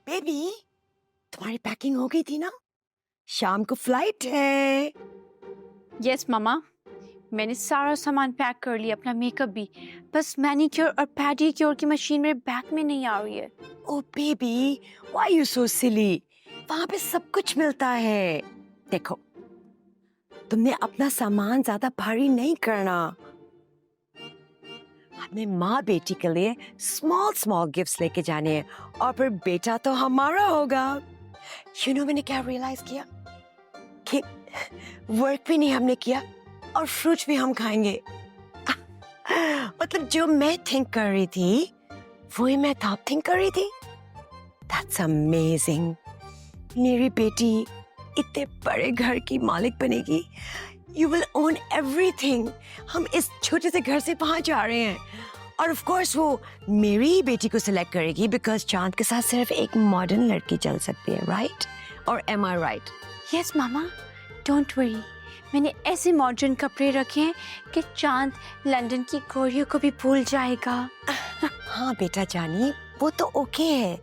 Baby, तुम्हारी packing हो गई थी ना? शाम को फ्लाइट है। यस मामा, मैंने सारा सामान पैक कर लिया, अपना मेकअप भी। बस मैनीक्योर और पेडिक्योर की मशीन मेरे बैग में नहीं आ रही है। ओ बेबी, व्हाई यू सो सिली? वहां पे सब कुछ मिलता है। देखो, तुमने अपना सामान ज्यादा भारी नहीं करना। हमें माँ बेटी के लिए स्मॉल स्मॉल गिफ्ट्स लेके जाने हैं और फिर बेटा तो हमारा होगा। मैंने क्या रियलाइज किया कि वर्क भी नहीं हमने किया और फ्रूट्स भी हम खाएंगे। मतलब जो मैं थिंक कर रही थी वही मैं टॉप थिंक कर रही थी। That's amazing. मेरी बेटी इतने बड़े घर की मालिक बनेगी। You will own everything. हम इस छोटे से घर से वहां जा रहे हैं और ऑफ कोर्स वो मेरी ही बेटी को सिलेक्ट करेगी बिकॉज चांद के साथ सिर्फ एक मॉडर्न लड़की चल सकती है, राइट? और एम आई राइट? यस मामा, डोंट वरी, मैंने ऐसे मॉडर्न कपड़े रखे हैं कि चांद लंदन की गोरियों को भी भूल जाएगा। हाँ बेटा जानी, वो तो ओके है,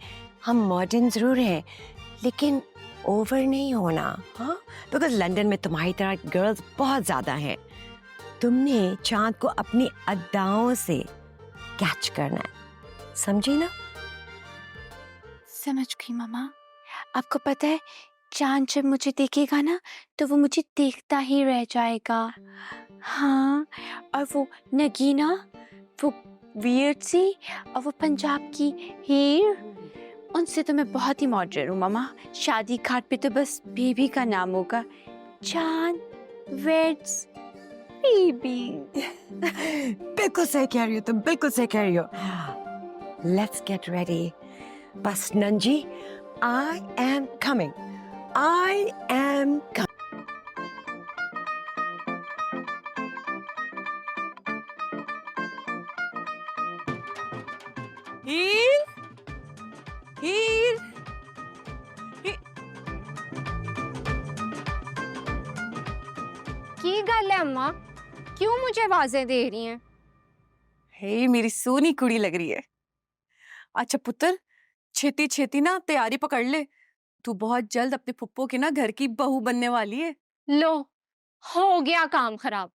हम मॉडर्न जरूर हैं लेकिन ओवर नहीं होना। हाँ, बिकॉज लंदन में तुम्हारी तरह गर्ल्स बहुत ज्यादा हैं। तुमने चांद को अपनी अदाओं से कैच करना है, समझी ना? समझ गई मामा। आपको पता है, चांद जब मुझे देखेगा ना तो वो मुझे देखता ही रह जाएगा। हाँ, और वो नगीना, वो वियर्ड सी, और वो पंजाब की हीर, उनसे तो मैं बहुत ही मॉडर्न हूँ मामा। शादी कार्ड पे तो बस बेबी का नाम होगा, चांद वेड्स बेबी। बिल्कुल सही कह रही हो तुम, बिल्कुल सही कह रही हो। Let's get ready. बस नंजी, I am coming, I am coming. हीर, हीर, की गल है अम्मा, क्यों मुझे आवाजें दे रही हैं? हे मेरी सोनी कुड़ी लग रही है। अच्छा पुत्र, छेती छेती ना तैयारी पकड़ ले, तू बहुत जल्द अपने पुप्पो के ना घर की बहू बनने वाली है। लो, हो गया काम खराब।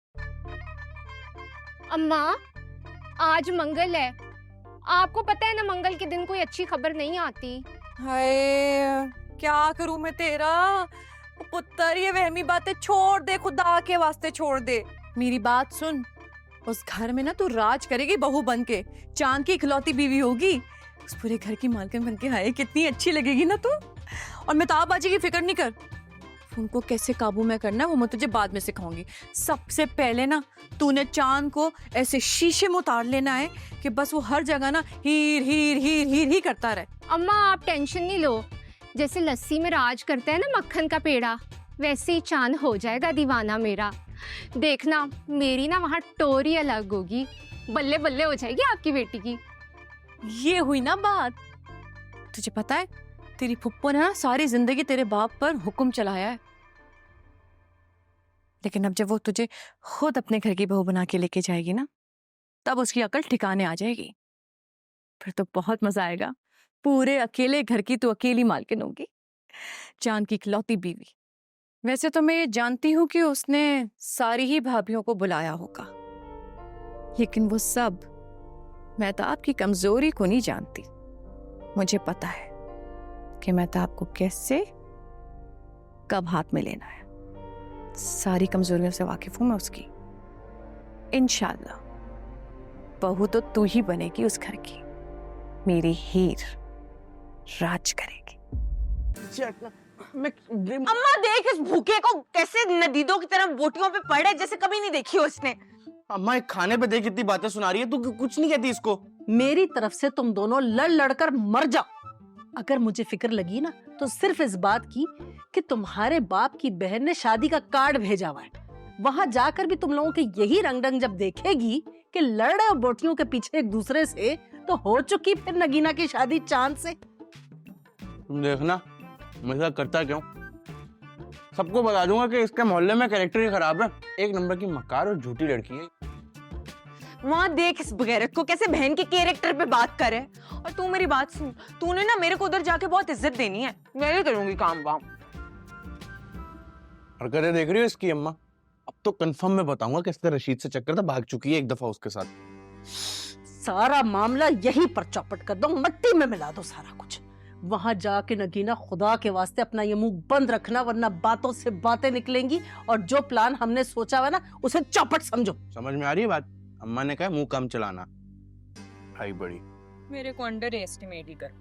अम्मा, आज मंगल है, आपको पता है ना मंगल के दिन कोई अच्छी खबर नहीं आती। हाय, क्या करूं मैं तेरा? पुत्र, ये वहमी बातें छोड़ दे, खुदा के वास्ते छोड़ दे। मेरी बात सुन, उस घर में ना तू राज करेगी बहू बन के, चांद की इकलौती बीवी होगी, उस पूरे घर की मालकिन बन के। हाय, कितनी अच्छी लगेगी ना तू। और मेहताबाजी की फिक्र नहीं कर, उनको कैसे काबू में करना है वो मैं तुझे बाद में सिखाऊंगी। सबसे पहले ना तूने चांद को ऐसे शीशे में उतार लेना है कि बस वो हर जगह ना हीर हीर हीर हीर ही करता रहे। अम्मा आप टेंशन नहीं लो, जैसे लस्सी में राज करता है ना मक्खन का पेड़ा, वैसे ही चांद हो जाएगा दीवाना मेरा। देखना, मेरी ना वहाँ टोरी अलग होगी, बल्ले बल्ले हो जाएगी आपकी बेटी की। ये हुई ना बात। तुझे पता है, तेरी फुप्पो ने ना सारी जिंदगी तेरे बाप पर हुक्म चलाया है, लेकिन अब जब वो तुझे खुद अपने घर की बहू बना के लेके जाएगी ना, तब उसकी अकल ठिकाने आ जाएगी। फिर तो बहुत मजा आएगा। पूरे अकेले घर की तू अकेली मालकिन होगी, चांद की इकलौती बीवी। वैसे तो मैं ये जानती हूँ कि उसने सारी ही भाभियों को बुलाया होगा, लेकिन वो सब मेहताब की कमजोरी को नहीं जानती। मुझे पता है कि मेहताब को कैसे कब हाथ में लेना है। सारी कमजोरियों से वाकिफ हूं मैं उसकी। इंशाल्लाह बहू तो तू ही बनेगी उस घर की, मेरी हीर राज करेगी। अम्मा देख इस भूखे को कैसे नदीदों की तरह बोटियों पे पड़े, जैसे कभी नहीं देखी उसने। अम्मा एक खाने पे देख कितनी बातें सुना रही है, तू कुछ नहीं कहती इसको? मेरी तरफ से तुम दोनों लड़ लड़कर मर जाओ। अगर मुझे फिक्र लगी ना तो सिर्फ इस बात की कि तुम्हारे बाप की बहन ने शादी का कार्ड भेजा हुआ है। वहां जाकर भी तुम लोगों के यही रंग जब देखेगी कि लड़े और बोटियों के पीछे एक दूसरे से, तो हो चुकी फिर नगीना की शादी चांद से। देखना मैं ऐसा करता क्यों, सबको बता दूंगा कि इसके मोहल्ले में कैरेक्टर ही खराब है, एक नंबर की मक्कार और झूठी लड़की है। वहां देख इस बगैरत को कैसे बहन के कैरेक्टर पे बात करे। और तू मेरी बात सुन, तूने ना मेरे को उधर जाके बहुत इज्जत देनी है, मैं ही करूंगी काम वाम। हरकतें देख रही हो इसकी अम्मा? अब तो कंफर्म मैं बताऊंगा किसने रशीद से चक्कर था, भाग चुकी है एक दफा उसके साथ। सारा मामला यहीं पर चौपट कर दो, मट्टी में मिला दो सारा कुछ। वहां जाके नगीना खुदा के वास्ते अपना ये मुंह बंद रखना, वरना बातों से बातें निकलेंगी और जो प्लान हमने सोचा हुआ ना उसे चौपट समझो। समझ में आ रही है बात? अम्मा ने कहा मुंह कम चलाना, भाई बड़ी। मेरे को अंडर एस्टिमेट ही कर।